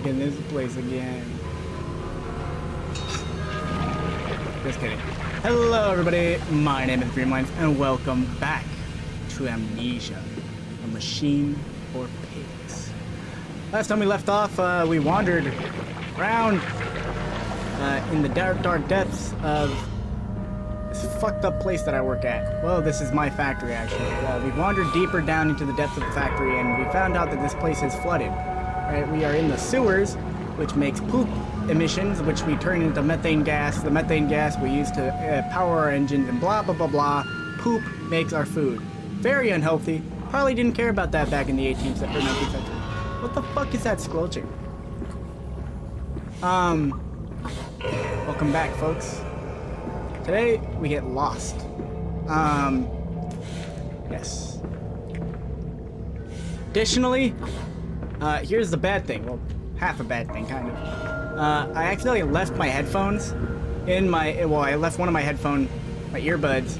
in this place again. Just kidding. Hello everybody, my name is Dreamlinez and welcome back to Amnesia, a machine for pigs. Last time we left off, we wandered around in the dark depths of this fucked up place that I work at. Well, this is my factory actually. We wandered deeper down into the depths of the factory and we found out that this place is flooded. Right? We are in the sewers, which makes poop emissions, which we turn into methane gas. The methane gas we use to power our engines and blah, blah, blah, blah. Poop makes our food. Very unhealthy. Probably didn't care about that back in the 18th or 19th century. What the fuck is that squelching? Welcome back, folks. Today, we get lost. Yes. Additionally, here's the bad thing. Well, half a bad thing, kind of. I accidentally left my headphones in my, well, I left one of my earbuds.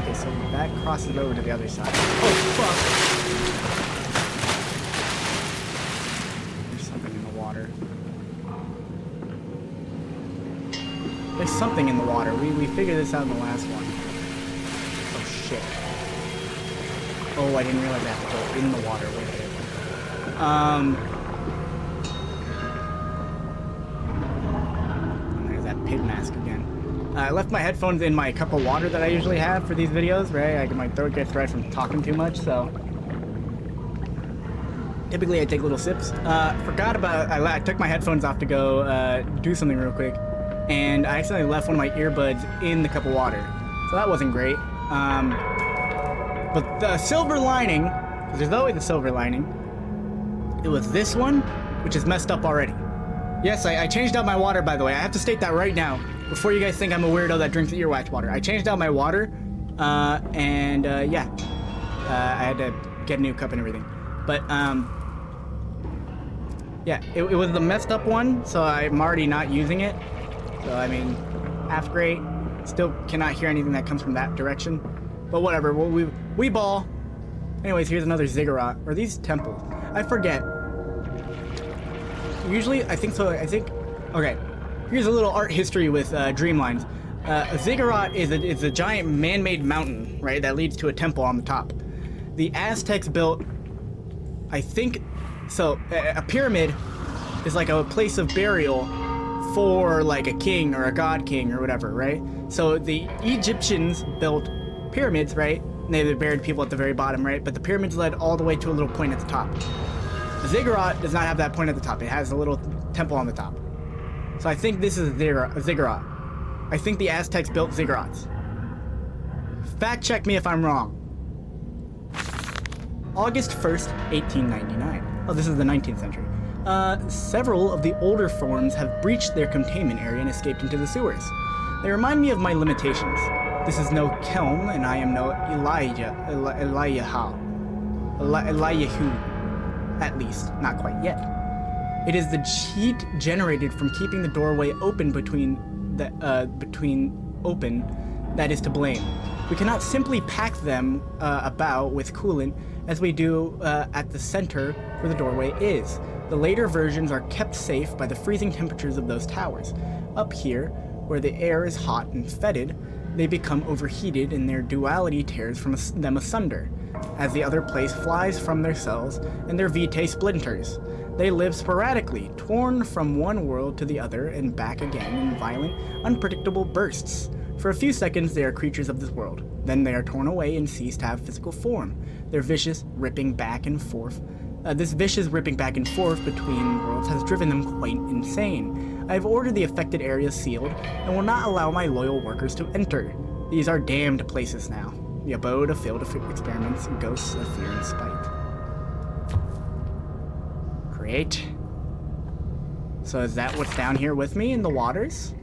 Okay, so that crosses over to the other side. Oh, fuck! There's something in the water. There's something in the water. We figured this out in the last one. Oh, shit. Oh, I didn't realize I have to go in the water with it. There's that pig mask again. I left my headphones in my cup of water that I usually have for these videos, right? My throat gets dry from talking too much, so typically I take little sips. Forgot about, I took my headphones off to go do something real quick, and I accidentally left one of my earbuds in the cup of water, so that wasn't great. But the silver lining, because there's always a silver lining, it was this one, which is messed up already. Yes, I changed out my water, by the way. I have to state that right now, before you guys think I'm a weirdo that drinks earwax water. I changed out my water, yeah. I had to get a new cup and everything. But, yeah, it was the messed up one, so I'm already not using it. So, I mean, half great. Still cannot hear anything that comes from that direction. But whatever, we ball. Anyways, here's another ziggurat. Or these temples. I forget. Usually, I think so. Okay. Here's a little art history with Dreamlinez. A ziggurat is a giant man-made mountain, right, that leads to a temple on the top. The Aztecs built, I think, so a pyramid is like a place of burial for like a king or a god king or whatever, right? So the Egyptians built pyramids, right? And they buried people at the very bottom, right? But the pyramids led all the way to a little point at the top. The ziggurat does not have that point at the top. It has a little temple on the top. So I think this is a ziggurat. I think the Aztecs built ziggurats. Fact check me if I'm wrong. August 1st, 1899. Oh, this is the 19th century. Several of the older forms have breached their containment area and escaped into the sewers. They remind me of my limitations. This is no Kelm, and I am no Eliyahu. At least, not quite yet. It is the heat generated from keeping the doorway open open that is to blame. We cannot simply pack them about with coolant as we do at the center where the doorway is. The later versions are kept safe by the freezing temperatures of those towers. Up here, where the air is hot and fetid, they become overheated and their duality tears them asunder, as the other place flies from their cells and their vitae splinters. They live sporadically, torn from one world to the other and back again in violent, unpredictable bursts. For a few seconds they are creatures of this world. Then they are torn away and cease to have physical form. Their vicious ripping back and forth. This vicious ripping back and forth between worlds has driven them quite insane. I have ordered the affected areas sealed and will not allow my loyal workers to enter. These are damned places now. The abode of failed experiments, ghosts of fear and spite. Great. So is that what's down here with me in the waters?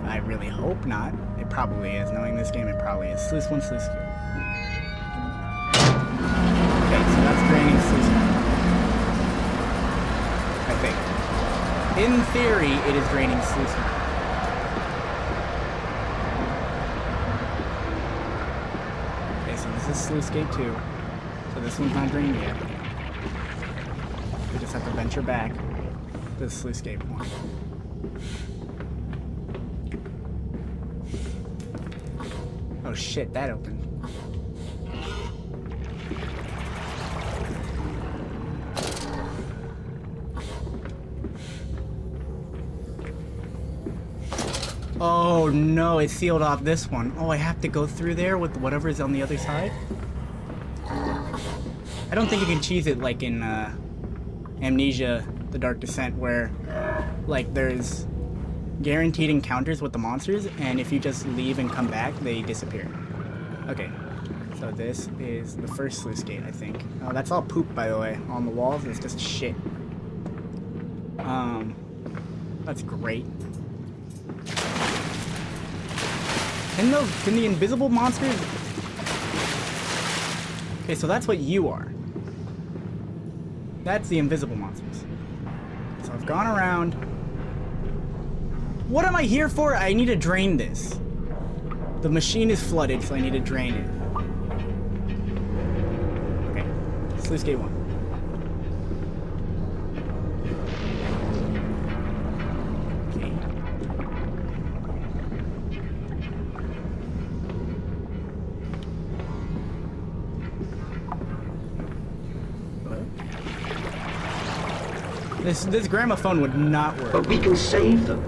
I really hope not. It probably is. Knowing this game, it probably is. Sluice 1, Sluice 2. Okay, so that's draining Sluice 1. I think. In theory, it is draining Sluice 1. sluice gate too. So this one's not drained yet. We just have to venture back to the sluice gate one. Oh shit, that opened. Oh no, it sealed off this one. Oh, I have to go through there with whatever is on the other side? I don't think you can cheese it like in Amnesia, The Dark Descent, where like there's guaranteed encounters with the monsters, and if you just leave and come back, they disappear. Okay, so this is the first sluice gate, I think. Oh, that's all poop, by the way, on the walls. It's just shit. That's great. Can the invisible monsters... Okay, so that's what you are. That's the invisible monsters. So I've gone around. What am I here for? I need to drain this. The machine is flooded, so I need to drain it. Okay, sluice gate 1. This gramophone would not work. But we can save them.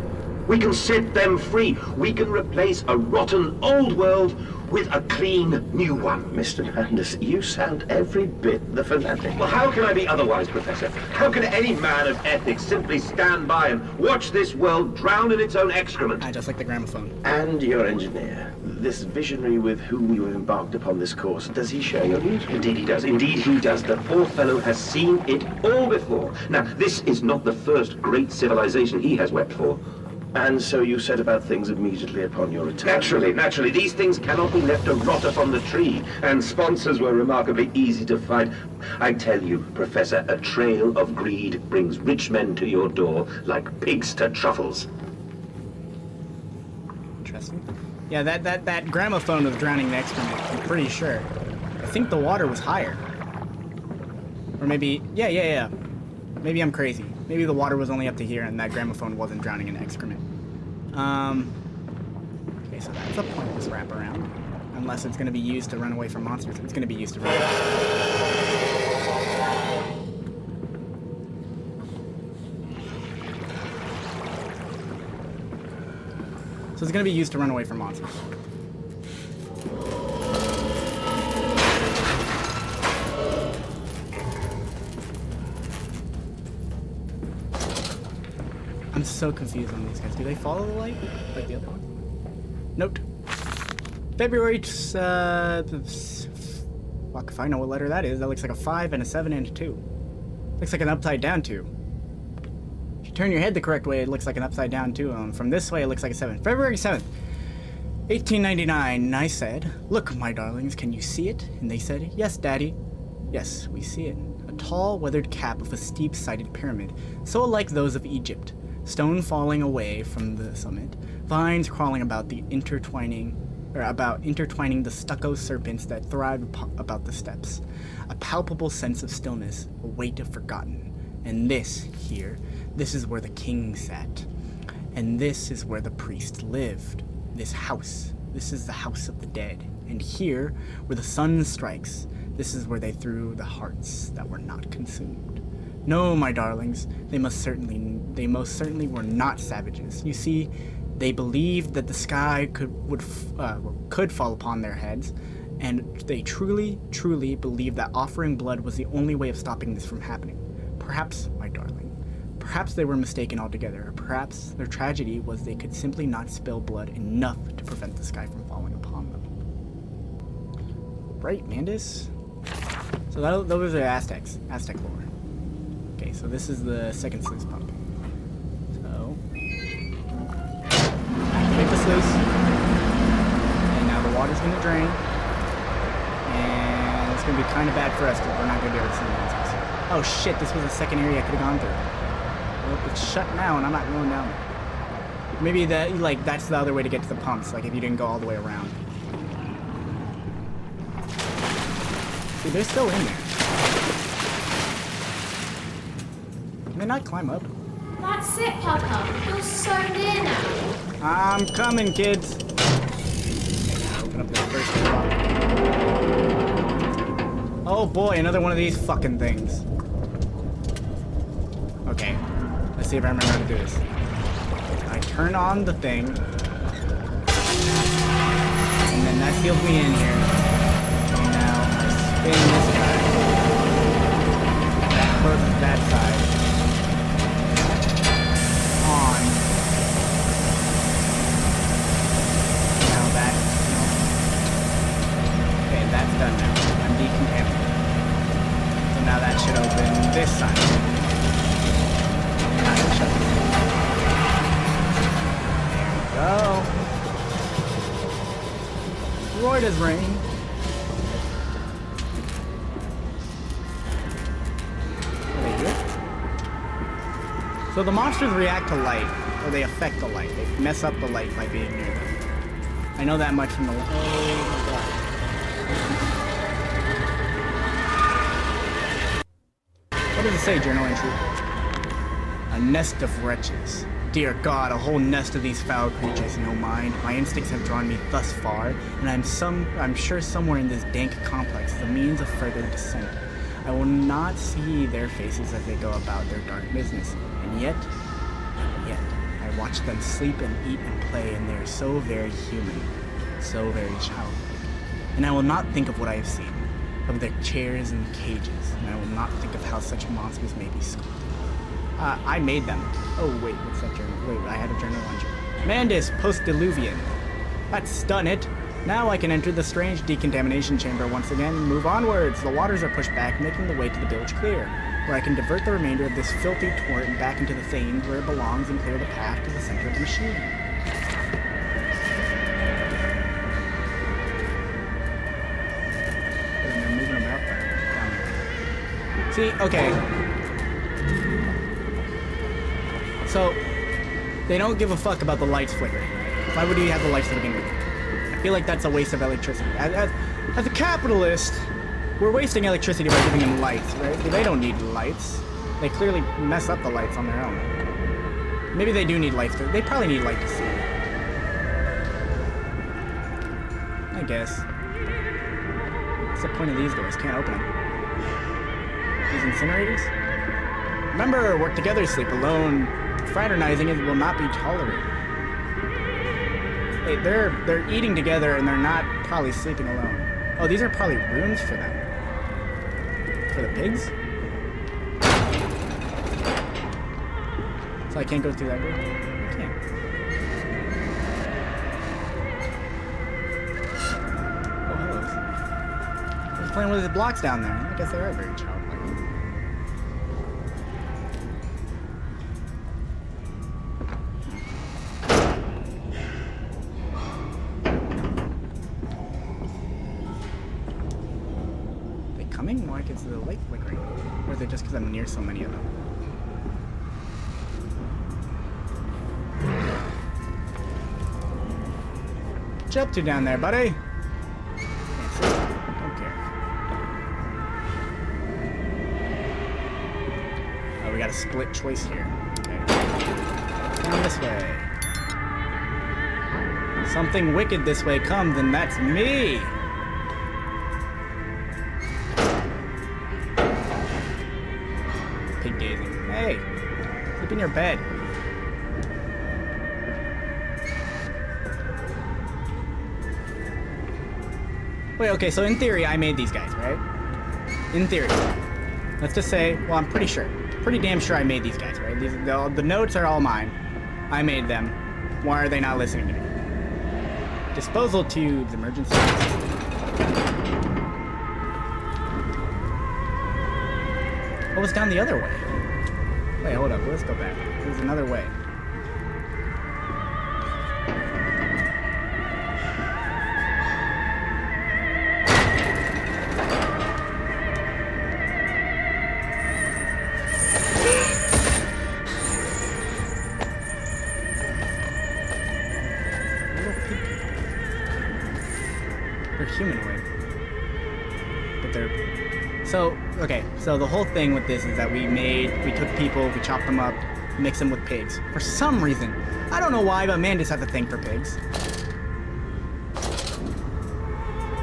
We can set them free. We can replace a rotten old world with a clean new one. Mr. Landis, you sound every bit the fanatic. Well, how can I be otherwise, Professor? How can any man of ethics simply stand by and watch this world drown in its own excrement? Just like the gramophone. And your engineer, this visionary with whom you have embarked upon this course, does he share your views? Indeed he does. Indeed he does. The poor fellow has seen it all before. Now, this is not the first great civilization he has wept for. And so you set about things immediately upon your return? Naturally. These things cannot be left to rot upon the tree. And sponsors were remarkably easy to find. I tell you, Professor, a trail of greed brings rich men to your door like pigs to truffles. Interesting. Yeah, that gramophone was drowning the excrement, I'm pretty sure. I think the water was higher. Or maybe... Yeah. Maybe I'm crazy. Maybe the water was only up to here and that gramophone wasn't drowning in excrement. Okay, so that's a pointless wraparound. Unless it's going to be used to run away from monsters. It's going to be used to run away. So it's going to be used to run away from monsters. I'm so confused on these guys. Do they follow the light? Like the other one? Note. February, fuck if I know what letter that is. That looks like a 5 and a 7 and a 2. Looks like an upside down 2. If you turn your head the correct way, it looks like an upside down 2. From this way, it looks like a 7. February 7th, 1899. I said, "Look, my darlings, can you see it?" And they said, "Yes, Daddy." Yes, we see it. A tall, weathered cap of a steep-sided pyramid, so like those of Egypt. Stone falling away from the summit, vines crawling about intertwining the stucco serpents that thrive about the steps. A palpable sense of stillness, a weight of forgotten. And this is where the king sat. And this is where the priest lived. This is the house of the dead. And here, where the sun strikes, this is where they threw the hearts that were not consumed. No, my darlings, they most certainly were not savages. You see, they believed that the sky could fall upon their heads, and they truly believed that offering blood was the only way of stopping this from happening. Perhaps, my darling, perhaps they were mistaken altogether, or perhaps their tragedy was they could simply not spill blood enough to prevent the sky from falling upon them. Right, Mandis? So those are Aztec lore. Okay, so this is the second sluice pump. So, activate the sluice. And now the water's going to drain. And it's going to be kind of bad for us because we're not going to be able to see the monsters. Oh shit, this was the second area I could have gone through. Well, it's shut now and I'm not going down there. Maybe that's the other way to get to the pumps, like if you didn't go all the way around. See, they're still in there. Can they not climb up? That's it, Papa. You're so near now. I'm coming, kids. Open up this first block. Oh boy, another one of these fucking things. Okay, let's see if I remember how to do this. I turn on the thing, and then that seals me in here. And now I spin this guy. That closes that side. On. Now that. Okay, that's done now. I'm decontaminated. So now that should open this side. Now it should. There we go. Roy does ring. Are they here? So the monsters react to light, or they affect the light. They mess up the light by being near them. I know that much from the. Oh my god. What does it say, journal entry? A nest of wretches. Dear God, a whole nest of these foul creatures, no mind. My instincts have drawn me thus far, and I'm sure somewhere in this dank complex is a means of further descent. I will not see their faces as they go about their dark business, and yet, I watch them sleep and eat and play, and they are so very human, so very childlike. And I will not think of what I have seen, of their chairs and cages, and I will not think of how such monsters may be sculpted. I made them. Oh wait, what's that journal? Wait, I had a journal entry. Mandis post-diluvian. That's done it. Now I can enter the strange decontamination chamber once again and move onwards. The waters are pushed back, making the way to the bilge clear, where I can divert the remainder of this filthy torrent back into the Thames where it belongs and clear the path to the center of the machine. And they're moving about down there. See, okay. So, they don't give a fuck about the lights flickering. Why would you have the lights to begin with? I feel like that's a waste of electricity. As a capitalist, we're wasting electricity by giving them lights, right? They don't need lights. They clearly mess up the lights on their own. Maybe they do need lights. They probably need light to see. I guess. What's the point of these doors? Can't open them. These incinerators? Remember, work together, sleep alone. Fraternizing it will not be tolerated. Hey, they're eating together and they're not probably sleeping alone. Oh, these are probably rooms for them. For the pigs? So I can't go through that door? I can't. Oh, hello. He's playing with his blocks down there. I guess they are very childlike. Why is the light flickering? Or is it just because I'm near so many of them? What you up to down there, buddy? Can't see. Don't care. Oh, we got a split choice here. Okay. Down this way. Something wicked this way comes, and that's me! Pig gazing. Hey! Sleep in your bed. Wait, okay, so in theory, I made these guys, right? In theory. Let's just say, well, I'm pretty sure. Pretty damn sure I made these guys, right? The notes are all mine. I made them. Why are they not listening to me? Disposal tubes, emergency. What was down the other way? Wait, hold up. Let's go back. There's another way. They're humanoid. But they're So, okay, so the whole thing with this is that we took people, we chopped them up, mixed them with pigs. For some reason. I don't know why, but man just has a thing for pigs.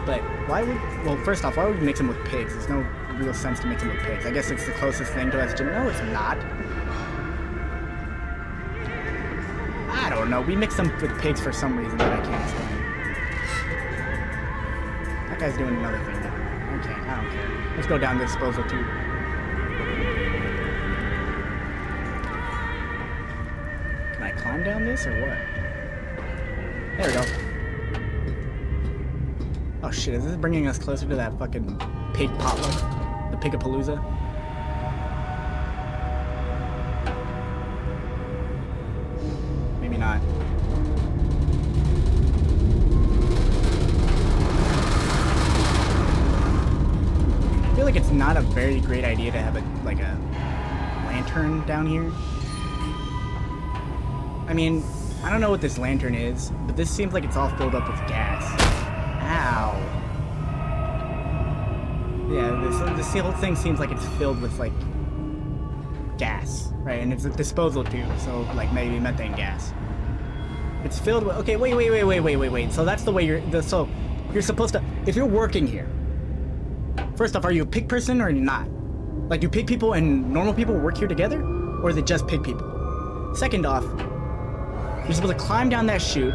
But why would, well, first off, why would we mix them with pigs? There's no real sense to mix them with pigs. I guess it's the closest thing to us to, no, it's not. I don't know, we mix them with pigs for some reason that I can't explain. That guy's doing another thing now. Okay, I don't care. Let's go down this disposal tube. Can I climb down this or what? There we go. Oh shit, is this bringing us closer to that fucking pig potluck? The Pigapalooza? Maybe not. I feel like it's not a very great idea to have a lantern down here. I mean, I don't know what this lantern is, but this seems like it's all filled up with gas. Ow. Yeah, this whole thing seems like it's filled with, like, gas, right? And it's a disposal tube, so, like, maybe methane gas. It's filled with, okay, wait. So that's the way so you're supposed to, if you're working here, first off, are you a pig person or are you not? Like, do pig people and normal people work here together? Or is it just pig people? Second off, you're supposed to climb down that chute,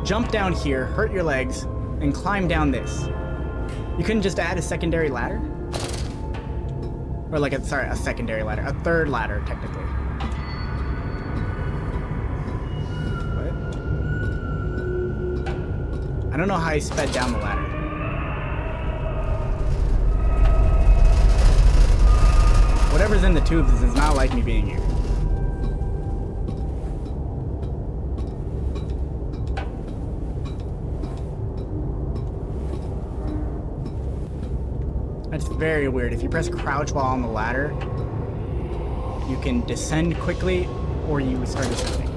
jump down here, hurt your legs, and climb down this. You couldn't just add a secondary ladder? Or like a secondary ladder. A third ladder, technically. What? I don't know how I sped down the ladder. Whatever's in the tubes does not like me being here. That's very weird. If you press crouch while on the ladder, you can descend quickly, or you start descending.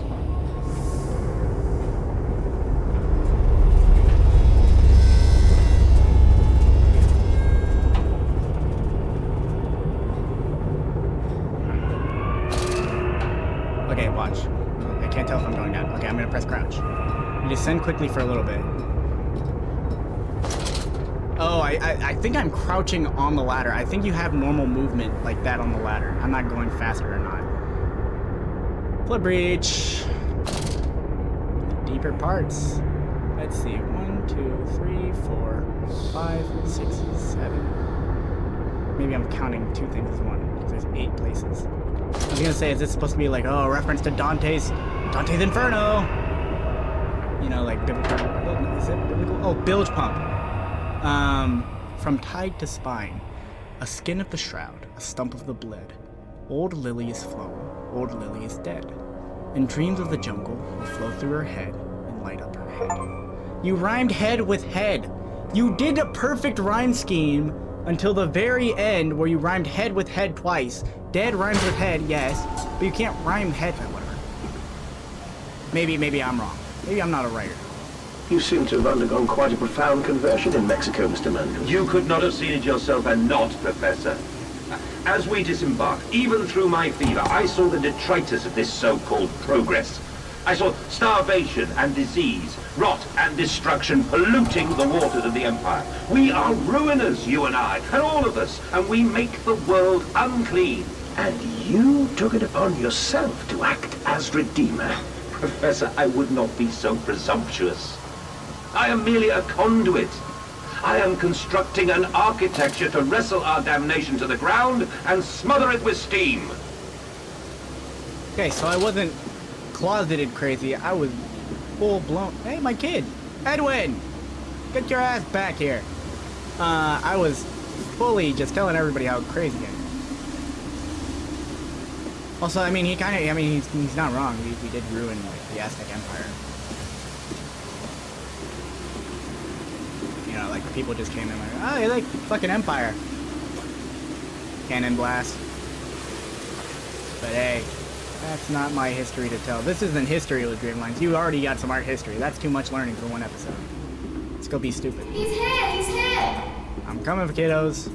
Okay, watch. I can't tell if I'm going down. Okay, I'm gonna press crouch. You descend quickly for a little bit. Oh, I think I'm crouching on the ladder. I think you have normal movement like that on the ladder. I'm not going faster or not. Flood breach. Deeper parts. Let's see. 1, 2, 3, 4, 5, 6, 7. Maybe I'm counting two things as one, because there's 8 places. I was gonna say, is this supposed to be like, oh, a reference to Dante's Inferno? You know, like biblical. Is it biblical? Oh, bilge pump. From tide to spine, a skin of the shroud, a stump of the bled. Old Lily is flown, old Lily is dead. And dreams of the jungle will flow through her head and light up her head. You rhymed head with head. You did a perfect rhyme scheme until the very end where you rhymed head with head twice. Dead rhymes with head, yes, but you can't rhyme head with whatever. Maybe I'm wrong. Maybe I'm not a writer. You seem to have undergone quite a profound conversion in Mexico, Mr. Mandel. You could not have seen it yourself and not, Professor. As we disembarked, even through my fever, I saw the detritus of this so-called progress. I saw starvation and disease, rot and destruction polluting the waters of the Empire. We are ruiners, you and I, and all of us, and we make the world unclean. And you took it upon yourself to act as Redeemer. Professor, I would not be so presumptuous. I am merely a conduit. I am constructing an architecture to wrestle our damnation to the ground and smother it with steam. Okay, so I wasn't closeted crazy. I was full-blown. Hey, my kid. Edwin! Get your ass back here. I was fully just telling everybody how crazy I am. Also, I mean, he's not wrong. We did ruin, like, the Aztec Empire. You know, like, people just came in like, oh, you like fucking Empire. Cannon blast. But hey, that's not my history to tell. This isn't history with Dreamlinez. You already got some art history. That's too much learning for one episode. Let's go be stupid. He's here! He's here! I'm coming, kiddos.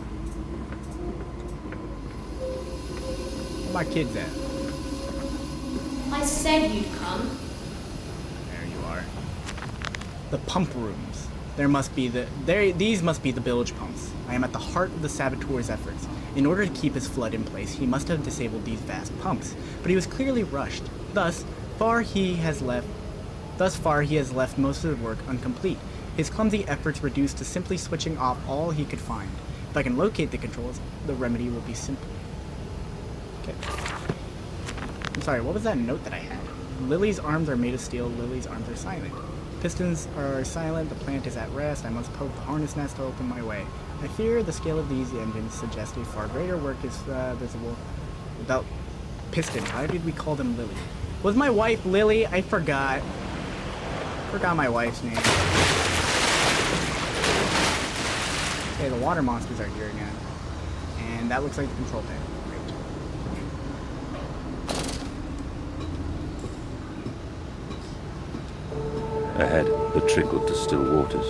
my kids at? I said you'd come. There you are. The pump rooms. These must be the bilge pumps. I am at the heart of the saboteur's efforts. In order to keep his flood in place, he must have disabled these vast pumps, but he was clearly rushed. Thus far he has left most of the work incomplete. His clumsy efforts reduced to simply switching off all he could find. If I can locate the controls, the remedy will be simple. Okay. I'm sorry, what was that note that I had? Lily's arms are made of steel, Lily's arms are silent. Pistons are silent, the plant is at rest, I must poke the harness nest to open my way. I fear the scale of these engines suggests a far greater work is visible without piston. Why did we call them Lily? Was my wife Lily? I forgot. Forgot my wife's name. Okay, the water monsters are here again. And that looks like the control panel. Ahead, the trickle to still waters.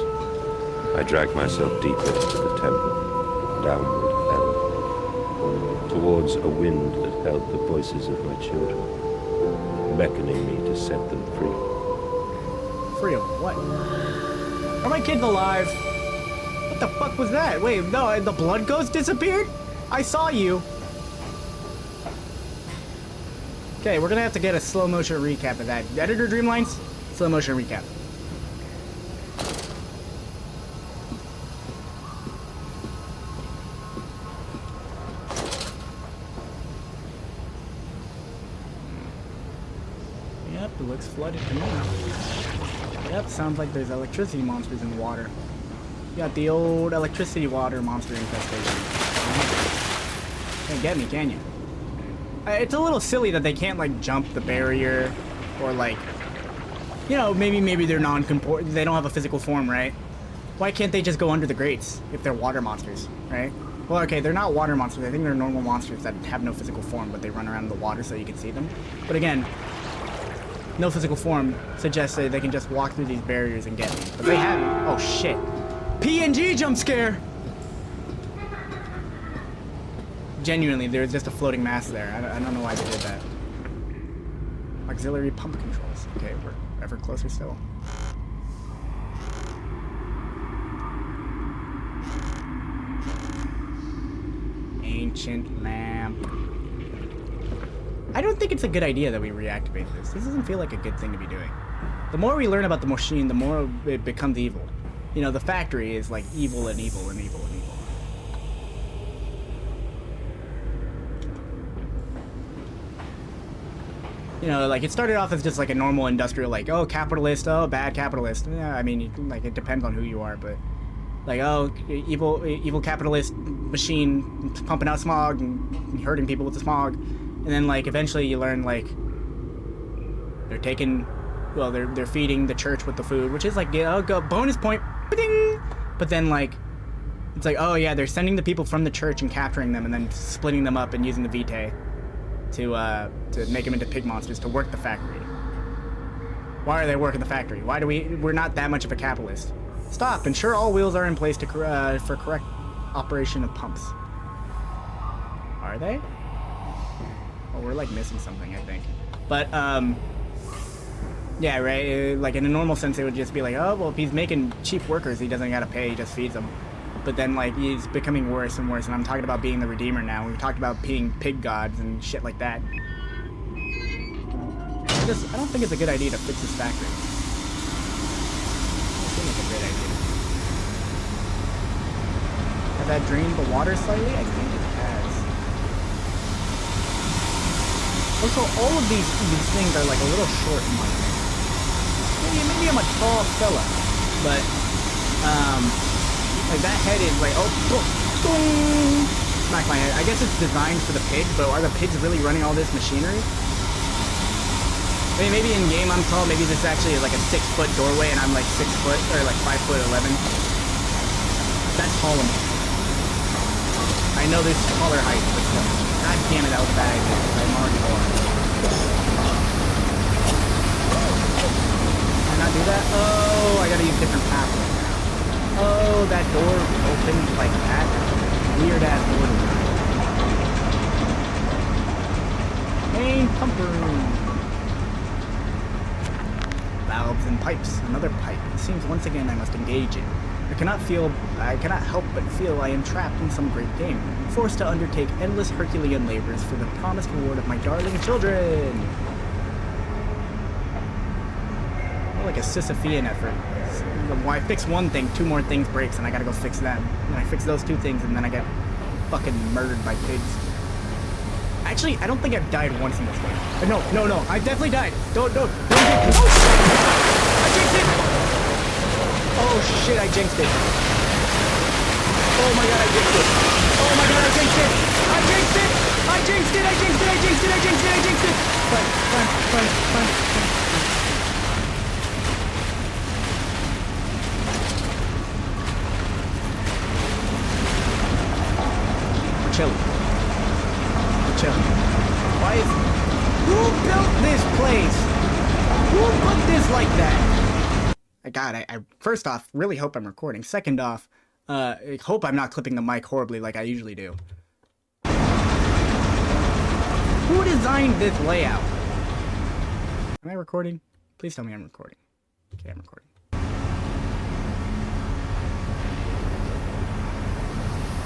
I dragged myself deeper into the temple, downward ever, towards a wind that held the voices of my children, beckoning me to set them free. Free of what? Are my kids alive? What the fuck was that? Wait, no, the blood ghost disappeared? I saw you. Okay, we're gonna have to get a slow motion recap of that. Editor Dreamlinez, slow motion recap. Yep, it looks flooded to me. Yep, sounds like there's electricity monsters in the water. You got the old electricity water monster infestation. Can't get me, can you? It's a little silly that they can't, like, jump the barrier, or, like, you know, maybe they're they don't have a physical form, right? Why can't they just go under the grates if they're water monsters, right? Well, okay, they're not water monsters. I think they're normal monsters that have no physical form, but they run around in the water so you can see them. But again, no physical form suggests that they can just walk through these barriers and get me. But they haven't. Oh, shit. PNG jump scare! Genuinely, there's just a floating mass there. I don't know why they did that. Auxiliary pump controls. Okay, we're ever closer still. Ancient lamp. I don't think it's a good idea that we reactivate this. This doesn't feel like a good thing to be doing. The more we learn about the machine, the more it becomes evil. You know, the factory is like evil and evil and evil and evil. You know, like, it started off as just like a normal industrial, like, oh, capitalist, oh, bad capitalist. Yeah, I mean, like, it depends on who you are, but like, oh, evil capitalist machine pumping out smog and hurting people with the smog. And then, like, eventually you learn, like, they're feeding the church with the food, which is like, you know, go bonus point. Ba-ding! But then, like, it's like, oh yeah, they're sending the people from the church and capturing them and then splitting them up and using the Vitae to make them into pig monsters to work the factory. Why are they working the factory? We're not that much of a capitalist. Stop, ensure all wheels are in place to for correct operation of pumps. Are they? Oh, we're like missing something, I think. But, yeah, right, like in a normal sense, it would just be like, oh, well, if he's making cheap workers, he doesn't gotta pay, he just feeds them. But then, like, he's becoming worse and worse, and I'm talking about being the Redeemer now. We've talked about being pig gods and shit like that. I don't think it's a good idea to fix this factory. I think it's a great idea. Has that drained the water slightly? I think it has. Also, all of these things are, like, a little short in my opinion. Maybe I'm a tall fella, but, like, that head is like, oh, boom, smack my head. I guess it's designed for the pigs, but are the pigs really running all this machinery? I mean, maybe in game I'm tall, maybe this actually is like a 6-foot doorway and I'm like 6 foot, or like 5'11". That's tall enough. I know there's taller heights, but still. God damn it, that was a bad idea. I'm already bored. Can I not do that? Oh, I gotta use different pathways. Oh, that door opened like that? Weird ass door design. pipes. Another pipe. It seems once again I must engage it. I cannot help but feel I am trapped in some great game, forced to undertake endless Herculean labors for the promised reward of my darling children. More like a Sisyphean effort. Why I fix one thing, two more things breaks, and I gotta go fix them. And I fix those two things, and then I get fucking murdered by pigs. Actually, I don't think I've died once in this game. No, I definitely died. Don't get me. Oh shit! I jinxed it! Oh shit, I jinxed it. Oh my god, I jinxed it. Oh my god, I jinxed it. I jinxed it. I jinxed it. I jinxed it. I jinxed it. I jinxed it. I jinxed it. Fun. We're chilling. Why is... Who built this place? Who put this like that? I first off, really hope I'm recording. Second off, I hope I'm not clipping the mic horribly like I usually do. Who designed this layout? Am I recording? Please tell me I'm recording. Okay, I'm recording.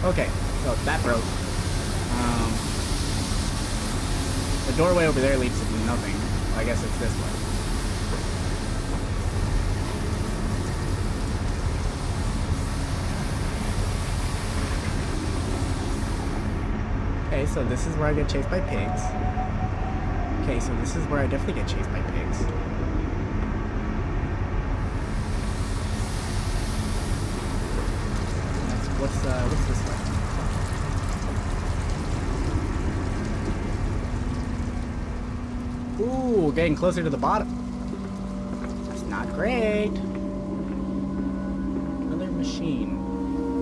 Okay, so that broke. The doorway over there leads to nothing. I guess it's this way. Okay, so this is where I get chased by pigs. Okay, so this is where I definitely get chased by pigs. What's this way? Ooh, getting closer to the bottom. That's not great. Another machine.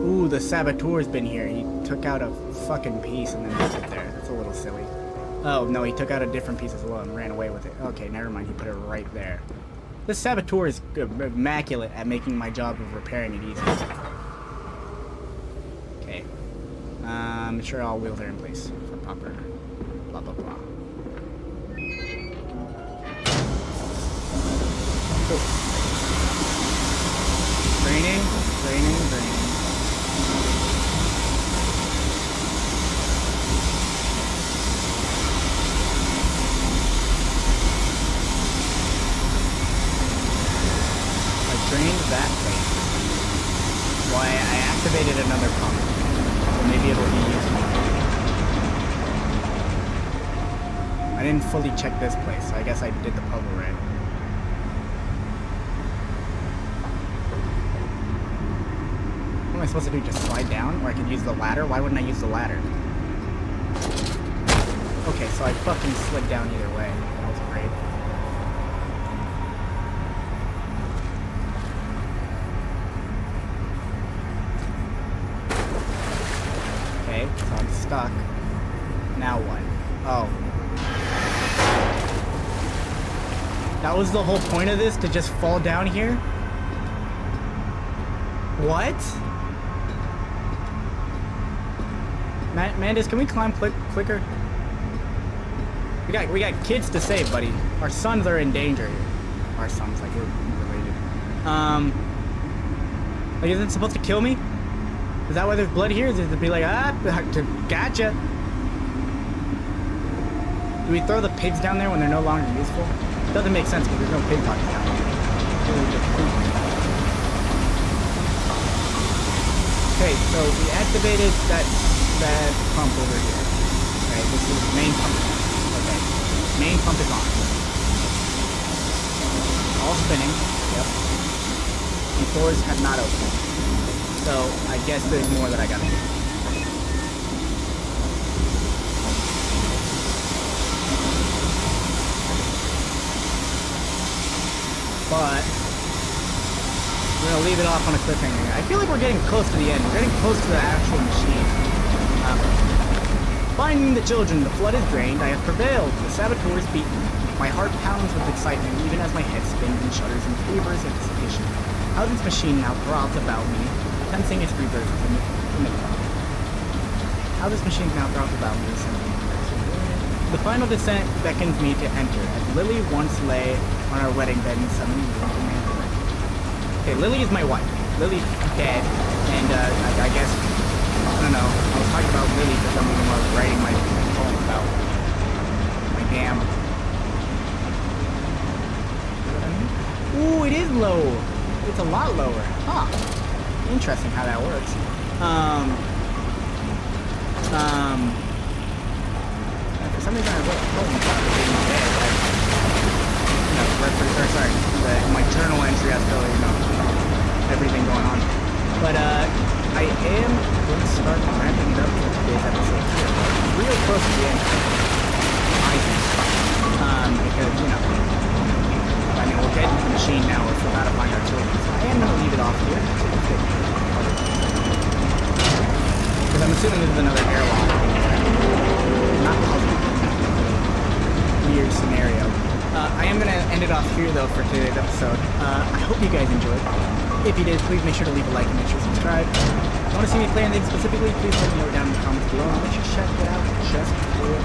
Ooh, the saboteur's been here. He took out a fucking piece and then left it there. That's a little silly. Oh, no, he took out a different piece as well and ran away with it. Okay, never mind. He put it right there. This saboteur is immaculate at making my job of repairing it easy. Okay. I'm sure all wheels are in place for proper blah, blah, blah. Cool. Draining. I drained that thing. Why, I activated another pump. So maybe it'll be useful. I didn't fully check this place, so I guess I did the puzzle right. What am I supposed to do? Just slide down? Or I could use the ladder? Why wouldn't I use the ladder? Okay, so I fucking slid down either way. That was great. Okay, so I'm stuck. Now what? Oh. That was the whole point of this? To just fall down here? What? Mandis, can we climb quicker? We got kids to save, buddy. Our sons are in danger here. Our sons, like we're related. Like, isn't it supposed to kill me? Is that why there's blood here? Is it to be like, gotcha? Do we throw the pigs down there when they're no longer useful? It doesn't make sense because there's no pig pocket down there. Okay, so we activated that pump over here. Okay, this is main pump. Okay, main pump is on. All spinning. Yep. The doors have not opened. So I guess there's more that I gotta do. But we're gonna leave it off on a cliffhanger. I feel like we're getting close to the end. We're getting close to the actual machine. Finding the children, the flood is drained. I have prevailed. The saboteur is beaten. My heart pounds with excitement, even as my head spins and shudders in feverish anticipation. How this machine now throbs about me, tensing its rebirth in the cloud. How this machine now throbs about me, the final descent beckons me to enter, as Lily once lay on our wedding bed and suddenly moved to Okay, Lily is my wife. Lily's dead, and I guess, I don't know, I was talking about Lily for some reason while I was writing my poem about my dam. Ooh, it is low. It's a lot lower. Huh. Interesting how that works. For some reason I wrote a poem about being dead. My journal entry has to, everything going on. But I am going to start wrapping it up for today's episode here. Real close to the end. I think. Because, I mean, we're getting to the machine now. We're about to find our children. So I am going to leave it off here. Because I'm assuming this is another airlock. Not positive. Weird scenario. I am going to end it off here, though, for today's episode. I hope you guys enjoyed. If you did, please make sure to leave a like and make sure to subscribe. If you want to see me play anything specifically, please let me know down in the comments below. I'll make sure to check it out just for you.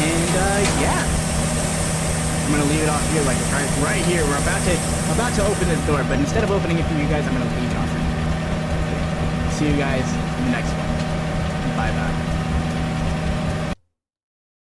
And, yeah. I'm going to leave it off here, like right here. We're about to open this door, but instead of opening it for you guys, I'm going to leave it off here. See you guys in the next one. Bye-bye.